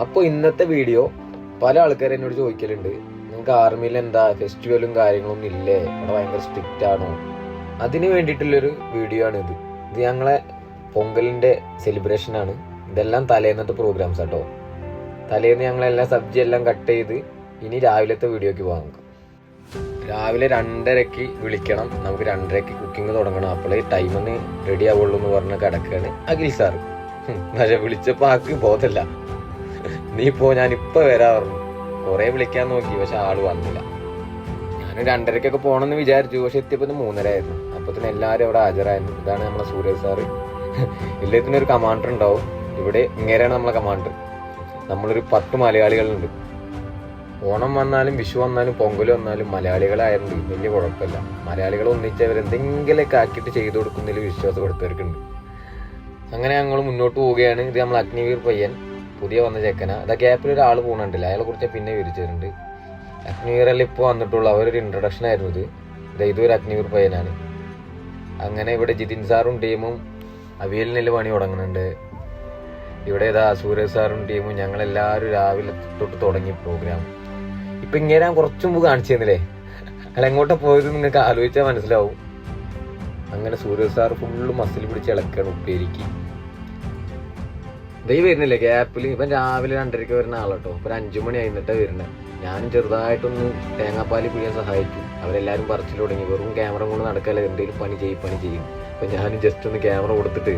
അപ്പോൾ ഇന്നത്തെ വീഡിയോ പല ആൾക്കാരും എന്നോട് ചോദിക്കലുണ്ട്, നിങ്ങൾക്ക് ആർമിയിൽ എന്താ ഫെസ്റ്റിവലും കാര്യങ്ങളൊന്നും ഇല്ലേ, അവിടെ ഭയങ്കര സ്ട്രിക്റ്റ് ആണോ? അതിന് വേണ്ടിയിട്ടുള്ളൊരു വീഡിയോ ആണ് ഇത്. ഞങ്ങളെ പൊങ്കലിൻ്റെ സെലിബ്രേഷൻ ആണ്. ഇതെല്ലാം തലേന്നത്തെ പ്രോഗ്രാംസ് കേട്ടോ. തലേന്ന് ഞങ്ങളെല്ലാം സബ്ജി എല്ലാം കട്ട് ചെയ്ത് ഇനി രാവിലത്തെ വീഡിയോക്ക് പോകാം. രാവിലെ 2:30 വിളിക്കണം, നമുക്ക് 2:30 കുക്കിംഗ് തുടങ്ങണം. അപ്പോഴേ ടൈമിന് റെഡി ആവുള്ളൂ എന്ന് പറഞ്ഞ കിടക്കുകയാണ് അഖിൽ സാറ്. പക്ഷെ വിളിച്ചപ്പോൾ ആൾക്ക് ബോധമില്ല. നീ ഞാനിപ്പോൾ വരാ പറഞ്ഞു. കുറേ വിളിക്കാൻ നോക്കി, പക്ഷെ ആള് വന്നില്ല. ഞാൻ 2:30 പോകണമെന്ന് വിചാരിച്ചു, പക്ഷെ എത്തിയപ്പോൾ 3:30 ആയിരുന്നു. അപ്പത്തിന് എല്ലാവരും അവിടെ ഹാജരായിരുന്നു. ഇതാണ് നമ്മളെ സൂര്യ സാറ്. എല്ലാത്തിനൊരു കമാൻഡർ ഉണ്ടാവും. ഇവിടെ ഇങ്ങനെയാണ് നമ്മളെ കമാൻഡർ. നമ്മളൊരു 10 മലയാളികളുണ്ട്. ഓണം വന്നാലും വിഷു വന്നാലും പൊങ്കൽ വന്നാലും മലയാളികളായിരുന്നു വലിയ കുഴപ്പമില്ല. മലയാളികൾ ഒന്നിച്ചവർ എന്തെങ്കിലുമൊക്കെ ആക്കിയിട്ട് ചെയ്തു കൊടുക്കുന്നതിൽ വിശ്വാസം കൊടുത്തവർക്കുണ്ട്. അങ്ങനെ ഞങ്ങൾ മുന്നോട്ട് പോവുകയാണ്. ഇത് നമ്മൾ അഗ്നിവീർ പയ്യൻ, പുതിയ വന്ന ചെക്കനാ. അതാ ഗ്യാപ്പിൽ ഒരാൾ പോകണുണ്ടല്ലോ, അയാളെ കുറിച്ച് പിന്നെ വിവരിച്ചിട്ടുണ്ട്. അഗ്നിവീറെല്ലാം ഇപ്പോൾ വന്നിട്ടുള്ളൂ. അവരൊരു ഇൻട്രൊഡക്ഷൻ ആയിരുന്നു ഇത്. ഇതൊരു അഗ്നിവീർ പയ്യനാണ്. അങ്ങനെ ഇവിടെ ജിതിൻ സാറും ടീമും അവിയലിനെല്ലാം പണി തുടങ്ങുന്നുണ്ട്. ഇവിടെ സൂര്യ സാറും ടീമും ഞങ്ങളെല്ലാവരും രാവിലെ തൊട്ട് തുടങ്ങി പ്രോഗ്രാം. ഇപ്പം ഇങ്ങനെ ഞാൻ കുറച്ചു മുമ്പ് കാണിച്ചു തന്നില്ലേ, അയാൾ എങ്ങോട്ടാ പോയത് നിങ്ങൾക്ക് ആലോചിച്ചാൽ മനസ്സിലാവും. അങ്ങനെ സൂര്യ സാർ ഫുള്ള് മസിൽ പിടിച്ച് ഇളക്കാണ് ഉപ്പേരിക്ക്. ഇതേ വരുന്നില്ലേ ഗ്യാപ്പിൽ. ഇപ്പം രാവിലെ 2:30 വരുന്ന ആളോട്ടോ. ഇപ്പം 5 മണി കഴിഞ്ഞിട്ടാണ് വരുന്നത്. ഞാനും ചെറുതായിട്ടൊന്ന് തേങ്ങാപ്പാൽ പിഴിയാൻ സഹായിച്ചു. അവരെല്ലാവരും പറിച്ചിൽ തുടങ്ങി. വെറും ക്യാമറ കൊണ്ട് നടക്കാല്ലേ, എന്തെങ്കിലും പണി ചെയ്യും. അപ്പം ഞാനും ജസ്റ്റ് ഒന്ന് ക്യാമറ കൊടുത്തിട്ട്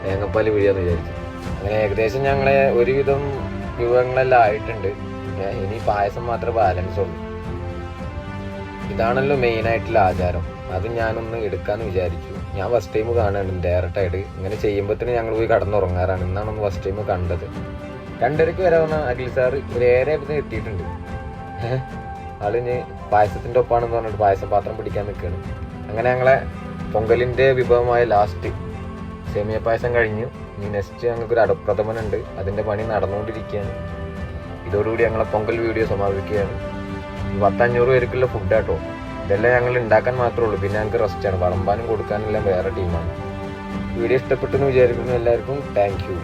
തേങ്ങാപ്പാൽ പിഴിയാന്ന് വിചാരിച്ചു. അങ്ങനെ ഏകദേശം ഞങ്ങളെ ഒരുവിധം വിഭവങ്ങളെല്ലാം ആയിട്ടുണ്ട്. ഇനി പായസം മാത്രമേ ബാലൻസ് ഉള്ളൂ. ഇതാണല്ലോ മെയിനായിട്ടുള്ള ആചാരം. അത് ഞാനൊന്ന് എടുക്കാമെന്ന് വിചാരിച്ചു. ഞാൻ ഫസ്റ്റ് ടൈം കാണുന്നുണ്ട് ഡയറക്റ്റായിട്ട്. ഇങ്ങനെ ചെയ്യുമ്പോഴത്തേന് ഞങ്ങൾ പോയി കടന്നുറങ്ങാറാണ്. ഇന്നാണൊന്ന് ഫസ്റ്റ് ടൈം കണ്ടത്. 2:30 വരെ വന്ന അഖിൽ സാറ് ഒരു 7:00 എത്തിയിട്ടുണ്ട്. ആളിന് പായസത്തിൻ്റെ ഒപ്പാണെന്ന് പറഞ്ഞിട്ട് പായസം പാത്രം പിടിക്കാൻ നിൽക്കുകയാണ്. അങ്ങനെ ഞങ്ങളെ പൊങ്കലിൻ്റെ വിഭവമായ ലാസ്റ്റ് സേമിയ പായസം കഴിഞ്ഞു. ഇനി നെക്സ്റ്റ് ഞങ്ങൾക്കൊരു അടപ്രഥമനുണ്ട്. അതിൻ്റെ പണി നടന്നുകൊണ്ടിരിക്കുകയാണ്. ഇതോടുകൂടി ഞങ്ങളെ പൊങ്കൽ വീഡിയോ സമാപിക്കുകയാണ്. 500 പേർക്കുള്ള ഫുഡാട്ടോ. ഇതെല്ലാം ഞങ്ങൾ ഉണ്ടാക്കാൻ മാത്രമേ ഉള്ളൂ. പിന്നെ ഞങ്ങൾക്ക് റെസ്റ്റാണ്. വിളമ്പാനും കൊടുക്കാനെല്ലാം വേറെ ടീമാണ്. വീഡിയോ ഇഷ്ടപ്പെട്ടെന്ന് വിചാരിക്കുന്നു. എല്ലാവർക്കും താങ്ക് യു.